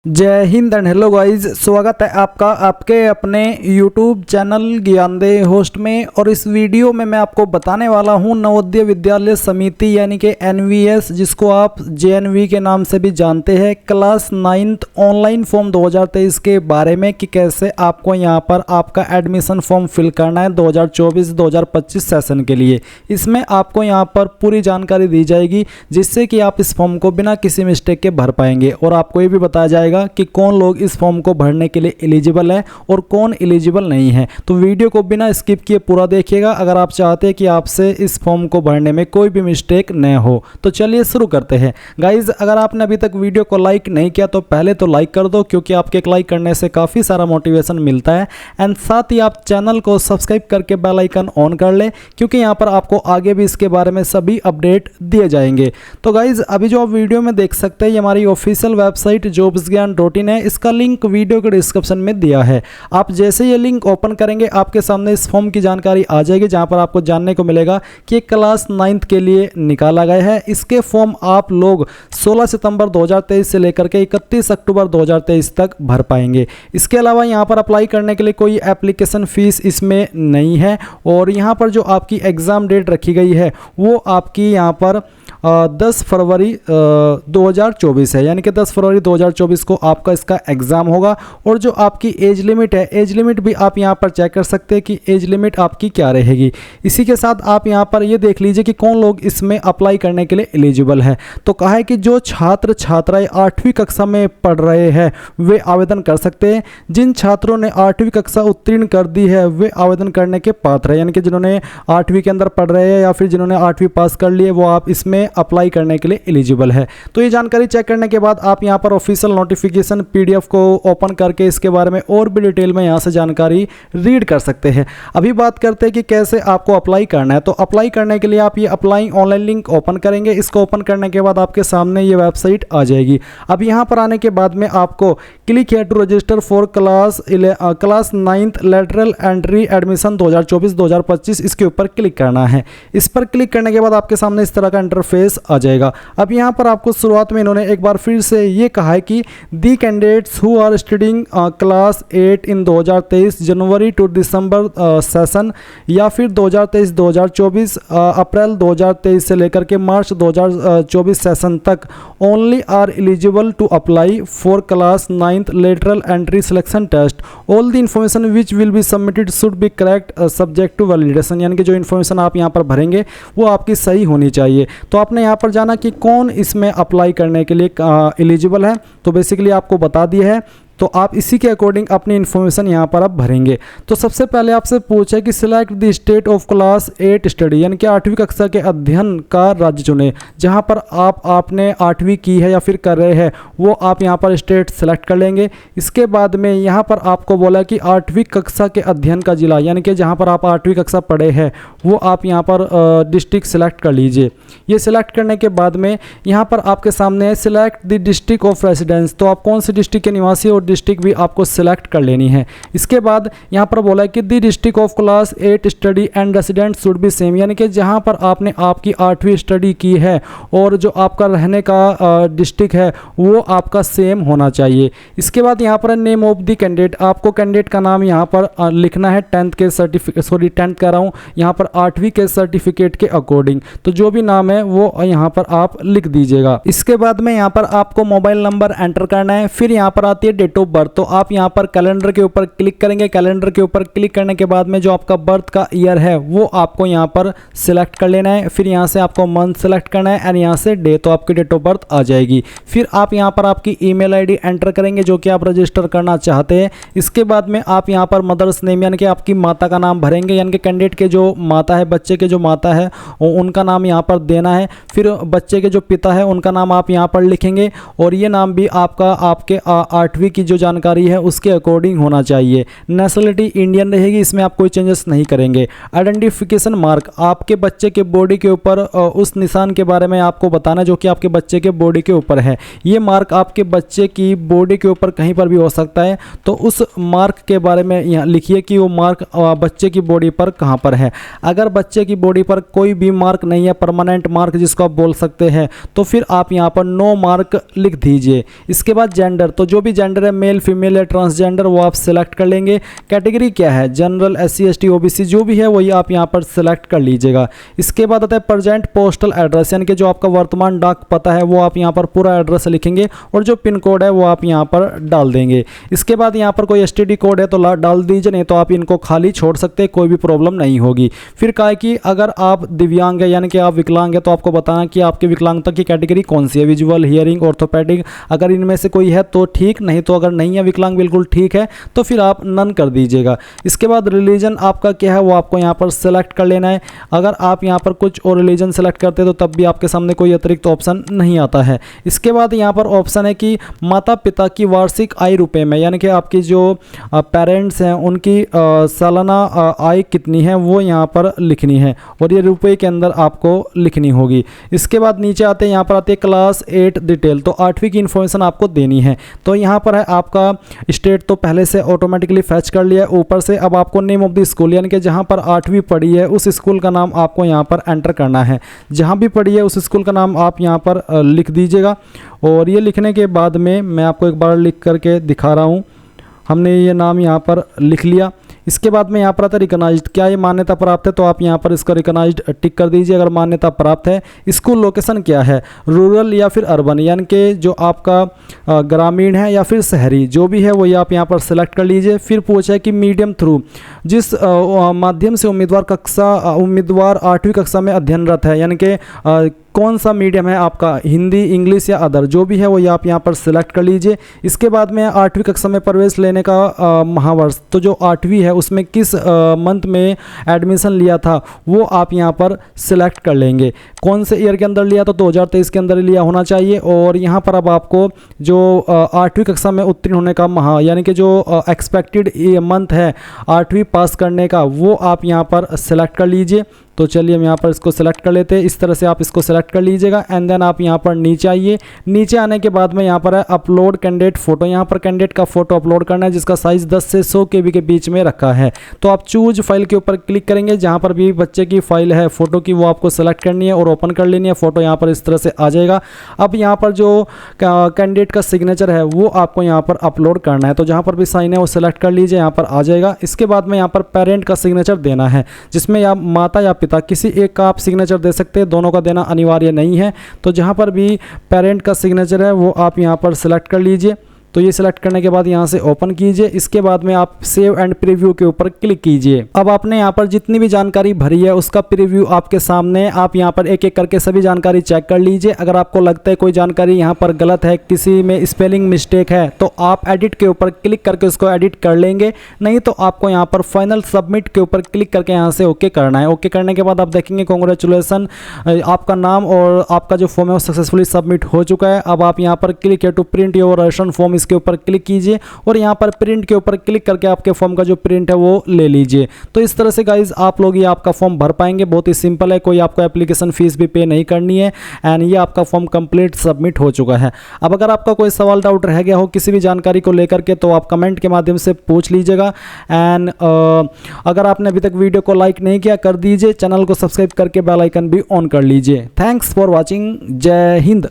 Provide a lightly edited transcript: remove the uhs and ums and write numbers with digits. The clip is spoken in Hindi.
जय हिंद एंड हेलो गाइस, स्वागत है आपका आपके अपने यूट्यूब चैनल ज्ञानदेह होस्ट में। और इस वीडियो में मैं आपको बताने वाला हूं नवोदय विद्यालय समिति यानी कि एनवीएस, जिसको आप जेएनवी के नाम से भी जानते हैं, क्लास 9th ऑनलाइन फॉर्म 2023 के बारे में कि कैसे आपको यहां पर आपका एडमिशन फॉर्म फिल करना है 2024-2025 सेशन के लिए। इसमें आपको यहां पर पूरी जानकारी दी जाएगी जिससे कि आप इस फॉर्म को बिना किसी मिस्टेक के भर पाएंगे। और आपको ये भी बताया जाएगा कि कौन लोग इस फॉर्म को भरने के लिए एलिजिबल है और कौन एलिजिबल नहीं है। तो वीडियो को बिना स्किप किए पूरा देखिएगा अगर आप चाहते हैं कि आपसे इस फॉर्म को भरने में कोई भी मिस्टेक न हो। तो चलिए शुरू करते हैं। गाइज, अगर आपने अभी तक वीडियो को लाइक नहीं किया तो पहले तो लाइक कर दो, क्योंकि आपके एक लाइक करने से काफ़ी सारा मोटिवेशन मिलता है। एंड साथ ही आप चैनल को सब्सक्राइब करके बेल आइकन ऑन कर ले, क्योंकि यहाँ पर आपको आगे भी इसके बारे में सभी अपडेट दिए जाएंगे। तो गाइज, अभी जो आप वीडियो में देख सकते हैं ये हमारी ऑफिशियल वेबसाइट jobsgyan.in है। इसका लिंक वीडियो के डिस्क्रिप्शन में दिया है। आप जैसे ये लिंक ओपन करेंगे आपके सामने इस फॉर्म की जानकारी आ जाएगी, जहां पर आपको जानने को मिलेगा कि क्लास 9th के लिए निकाला गया है। इसके फॉर्म आप लोग 16 सितंबर 2023 से लेकर के 31 अक्टूबर 2023 तक भर पाएंगे। इसके अलावा यहाँ पर अप्लाई करने के लिए कोई एप्लीकेशन फीस इसमें नहीं है। और यहाँ पर जो आपकी एग्ज़ाम डेट रखी गई है वो आपकी यहाँ पर 10 फरवरी 2024 है, यानी कि 10 फरवरी 2024 को आपका इसका एग्ज़ाम होगा। और जो आपकी एज लिमिट है, एज लिमिट भी आप यहाँ पर चेक कर सकते हैं कि एज लिमिट आपकी क्या रहेगी। इसी के साथ आप यहाँ पर ये देख लीजिए कि कौन लोग इसमें अप्लाई करने के लिए एलिजिबल है। तो कहा है कि जो छात्र छात्राएं 8वीं कक्षा में पढ़ रहे हैं वे आवेदन कर सकते हैं। जिन छात्रों ने 8वीं कक्षा उत्तीर्ण कर दी है वे आवेदन करने के पात्र हैं, यानी कि जिन्होंने 8वीं के अंदर पढ़ रहे हैं या फिर जिन्होंने 8वीं पास कर ली है वो आप इसमें अप्लाई करने के लिए एलिजिबल है। तो ये जानकारी चेक करने के बाद आप यहाँ पर ऑफिशियल नोटिफिकेशन पीडीएफ को ओपन करके इसके बारे में और भी डिटेल में यहाँ से जानकारी रीड कर सकते हैं। अभी बात करते हैं कि कैसे आपको अप्लाई करना है। तो अप्लाई करने के लिए आप ये अप्लाई ऑनलाइन लिंक ओपन करेंगे। इसको ओपन करने के बाद आपके सामने ये वेबसाइट आ जाएगी। अब यहाँ पर आने के बाद में आपको click here to register for class 9th lateral entry admission 2024-2025 इसके ऊपर क्लिक करना है। इस पर क्लिक करने के बाद आपके सामने इस तरह का इंटरफेस आ जाएगा। अब यहाँ पर आपको शुरुआत में इन्होंने एक बार फिर से ये कहा है कि the candidates who are studying class 8 in 2023 January to December session या फिर 2023-2024 अप्रैल 2023 से लेकर के मार्च 2024 सेशन तक only are eligible to apply for class 9th lateral entry selection test. All the information which will be submitted should be correct subject to validation, यानी कि जो इन्फॉर्मेशन आप यहाँ पर भरेंगे वो आपकी सही होनी चाहिए। तो आपने यहाँ पर जाना कि कौन इसमें अप्लाई करने के लिए एलिजिबल है। तो बेसिकली आपको बता दिया है, तो आप इसी के अकॉर्डिंग अपनी इन्फॉर्मेशन यहाँ पर आप भरेंगे। तो सबसे पहले आपसे पूछा कि select the state of class 8 study, यानी कि 8वीं कक्षा के अध्ययन का राज्य चुने। जहाँ पर आपने 8वीं की है या फिर कर रहे हैं वो आप यहाँ पर स्टेट सेलेक्ट कर लेंगे। इसके बाद में यहाँ पर आपको बोला कि 8वीं कक्षा के अध्ययन का जिला, यानी कि जहाँ पर आप 8वीं कक्षा पढ़े हैं वो आप यहाँ पर डिस्ट्रिक्ट सेलेक्ट कर लीजिए। ये सिलेक्ट करने के बाद में यहाँ पर आपके सामने है select the district of residence. तो आप कौन सी डिस्ट्रिक्ट के निवासी और डिस्ट्रिक्ट भी आपको सिलेक्ट कर लेनी है। इसके बाद यहाँ पर बोला है कि the district of class 8 study and resident should be same, यानी कि जहाँ पर आपने आपकी 8वीं स्टडी की है और जो आपका रहने का डिस्ट्रिक्ट है वो आपका सेम होना चाहिए। इसके बाद यहाँ पर नेम ऑफ द कैंडिडेट, आपको कैंडिडेट का नाम यहाँ पर लिखना है 10th के सर्टिफिकेट, सॉरी 10th कह रहा हूँ, यहाँ पर 8वीं के सर्टिफिकेट के अकॉर्डिंग। तो जो भी नाम है वो यहाँ पर आप लिख दीजिएगा। इसके बाद में यहाँ पर आपको मोबाइल नंबर एंटर करना है। फिर यहाँ पर आती है डेट ऑफ बर्थ। तो आप यहाँ पर कैलेंडर के ऊपर क्लिक करेंगे। कैलेंडर के ऊपर क्लिक करने के बाद में जो आपका बर्थ का ईयर है वो आपको यहाँ पर सिलेक्ट कर लेना है। फिर यहाँ से आपको मंथ सेलेक्ट करना है एंड यहाँ से डे, तो आपकी डेट ऑफ बर्थ आ जाएगी। फिर आप यहाँ पर आपकी ईमेल आईडी एंटर करेंगे जो कि आप रजिस्टर करना चाहते हैं। इसके बाद में आप यहाँ पर मदर्स नेम, यानी कि आपकी माता का नाम भरेंगे, यानी कि कैंडिडेट के जो माता है, बच्चे के जो माता है उनका नाम यहाँ पर देना है। फिर बच्चे के जो पिता है उनका नाम आप यहाँ पर लिखेंगे और ये नाम भी आपका आपके 8वीं की जो जानकारी है उसके अकॉर्डिंग होना चाहिए। नेशनलिटी इंडियन रहेगी, इसमें आप कोई चेंजेस नहीं करेंगे। आइडेंटिफिकेशन मार्क, आपके बच्चे के बॉडी के ऊपर उस निशान के बारे में आपको बताना जो कि आपके बच्चे के बॉडी के ऊपर है। ये मार्क आपके बच्चे की बॉडी के ऊपर कहीं पर भी हो सकता है, तो उस मार्क के बारे में यहाँ लिखिए कि वो मार्क बच्चे की बॉडी पर कहाँ पर है। अगर बच्चे की बॉडी पर कोई भी मार्क नहीं है, परमानेंट मार्क जिसको आप बोल सकते हैं, तो फिर आप यहाँ पर नो मार्क लिख दीजिए। इसके बाद जेंडर, तो जो भी जेंडर है, मेल फीमेल या ट्रांसजेंडर, वो आप सिलेक्ट कर लेंगे। कैटेगरी क्या है, जनरल, SC ST OBC जो भी है वही आप यहाँ पर सिलेक्ट कर लीजिएगा। इसके बाद आता है प्रेजेंट पोस्टल एड्रेस, यानी कि जो आपका वर्तमान डाक पता है वो आप यहाँ पर पूरा एड्रेस लिखेंगे और जो पिन कोड है वो आप यहाँ पर डाल देंगे। इसके बाद यहाँ पर कोई STD कोड है तो डाल दीजिए, नहीं तो आप इनको खाली छोड़ सकते हैं, कोई भी प्रॉब्लम नहीं होगी। फिर कहा है कि अगर आप दिव्यांग है यानी कि आप विकलांग है तो आपको बताना कि आपकी विकलांगता की कैटेगरी कौन सी है, विजुअल, हियरिंग, ऑर्थोपेडिक। अगर इनमें से कोई है तो ठीक, नहीं तो अगर नहीं है, विकलांग बिल्कुल ठीक है, तो फिर आप नन कर दीजिएगा। इसके बाद रिलीजन आपका क्या है वो आपको यहाँ पर सेलेक्ट कर लेना है। अगर आप यहाँ पर कुछ और रिलीजन सेलेक्ट करते हैं तो तब भी आपके सामने कोई अतिरिक्त ऑप्शन नहीं आता है। इसके बाद यहाँ पर ऑप्शन है कि माता पिता की वार्षिक आय रुपए में, यानी कि आपकी जो पेरेंट्स हैं उनकी सालाना आय कितनी है वो यहाँ पर लिखनी है और ये रुपए के अंदर आपको लिखनी होगी। इसके बाद नीचे आते हैं, यहाँ पर आते हैं क्लास 8 डिटेल, तो 8वीं की इन्फॉर्मेशन आपको देनी है। तो यहाँ पर है आपका स्टेट तो पहले से ऑटोमेटिकली फैच कर लिया है। ऊपर से अब आपको नेम ऑफ द स्कूल, यानी कि जहाँ पर 8वीं पढ़ी है उस स्कूल का नाम आपको यहाँ पर एंटर करना है। जहाँ भी पढ़ी है उस स्कूल का नाम आप यहाँ पर लिख दीजिएगा। और ये लिखने के बाद में मैं आपको एक बार लिख करके दिखा रहा हूँ। हमने ये नाम यहाँ पर लिख लिया। इसके बाद में यहाँ पर आता है रिकॉग्नाइज्ड, क्या ये मान्यता प्राप्त है, तो आप यहाँ पर इसका रिकॉग्नाइज्ड टिक कर दीजिए अगर मान्यता प्राप्त है। स्कूल लोकेशन क्या है, रूरल या फिर अर्बन, यानी कि जो आपका ग्रामीण है या फिर शहरी, जो भी है वही आप यहाँ पर सेलेक्ट कर लीजिए। फिर पूछा है कि मीडियम थ्रू, जिस माध्यम से उम्मीदवार 8वीं कक्षा में अध्ययनरत है, यानी कि कौन सा मीडियम है आपका, हिंदी, इंग्लिश या अदर, जो भी है वो आप यहाँ पर सिलेक्ट कर लीजिए। इसके बाद में 8वीं कक्षा में प्रवेश लेने का महावर्ष, तो जो 8वीं है उसमें किस मंथ में एडमिशन लिया था वो आप यहाँ पर सिलेक्ट कर लेंगे। कौन से ईयर के अंदर लिया, तो 2023 के अंदर लिया होना चाहिए। और यहाँ पर अब आपको जो 8वीं कक्षा में उत्तीर्ण होने का माह, यानी कि जो एक्सपेक्टेड मंथ है 8वीं पास करने का, वो आप यहाँ पर सिलेक्ट कर लीजिए। तो चलिए हम यहाँ पर इसको सेलेक्ट कर लेते हैं। इस तरह से आप इसको सेलेक्ट कर लीजिएगा एंड देन आप यहाँ पर नीचे आइए। नीचे आने के बाद में यहाँ पर है अपलोड कैंडिडेट फोटो, यहाँ पर कैंडिडेट का फोटो अपलोड करना है जिसका साइज़ 10 से 100 KB के बीच में रखा है। तो आप चूज फाइल के ऊपर क्लिक करेंगे, जहाँ पर भी बच्चे की फाइल है फोटो की वो आपको सेलेक्ट करनी है और ओपन कर लेनी है। फोटो यहाँ पर इस तरह से आ जाएगा। अब यहाँ पर जो कैंडिडेट का सिग्नेचर है वो आपको यहाँ पर अपलोड करना है, तो जहाँ पर भी साइन है वो सेलेक्ट कर लीजिए, यहाँ पर आ जाएगा। इसके बाद में यहाँ पर पेरेंट का सिग्नेचर देना है, जिसमें या माता या पिता किसी एक का आप सिग्नेचर दे सकते हैं, दोनों का देना अनिवार्य नहीं है। तो जहां पर भी पेरेंट का सिग्नेचर है वो आप यहां पर सिलेक्ट कर लीजिए। तो ये सिलेक्ट करने के बाद यहाँ से ओपन कीजिए। इसके बाद में आप सेव एंड प्रीव्यू के ऊपर क्लिक कीजिए। अब आपने यहाँ पर जितनी भी जानकारी भरी है उसका प्रीव्यू आपके सामने, आप यहाँ पर एक एक करके सभी जानकारी चेक कर लीजिए। अगर आपको लगता है कोई जानकारी यहाँ पर गलत है, किसी में स्पेलिंग मिस्टेक है, तो आप एडिट के ऊपर क्लिक करके उसको एडिट कर लेंगे। नहीं तो आपको यहाँ पर फाइनल सबमिट के ऊपर क्लिक करके यहाँ से ओके करना है। ओके करने के बाद आप देखेंगे कॉन्ग्रेचुलेसन, आपका नाम और आपका जो फॉर्म है वो सक्सेसफुली सबमिट हो चुका है। अब आप यहाँ पर click here to print your ration form, के ऊपर क्लिक कीजिए और यहाँ पर प्रिंट के ऊपर क्लिक करके आपके फॉर्म का जो प्रिंट है वो ले लीजिए। तो इस तरह से गाइज आप लोग ये आपका फॉर्म भर पाएंगे। बहुत ही सिंपल है, कोई आपको एप्लीकेशन फीस भी पे नहीं करनी है एंड ये आपका फॉर्म कंप्लीट सबमिट हो चुका है। अब अगर आपका कोई सवाल डाउट रह गया हो किसी भी जानकारी को लेकर के, तो आप कमेंट के माध्यम से पूछ लीजिएगा। एंड अगर आपने अभी तक वीडियो को लाइक नहीं किया कर दीजिए, चैनल को सब्सक्राइब करके बेल आइकन भी ऑन कर लीजिए। Thanks for watching. जय हिंद।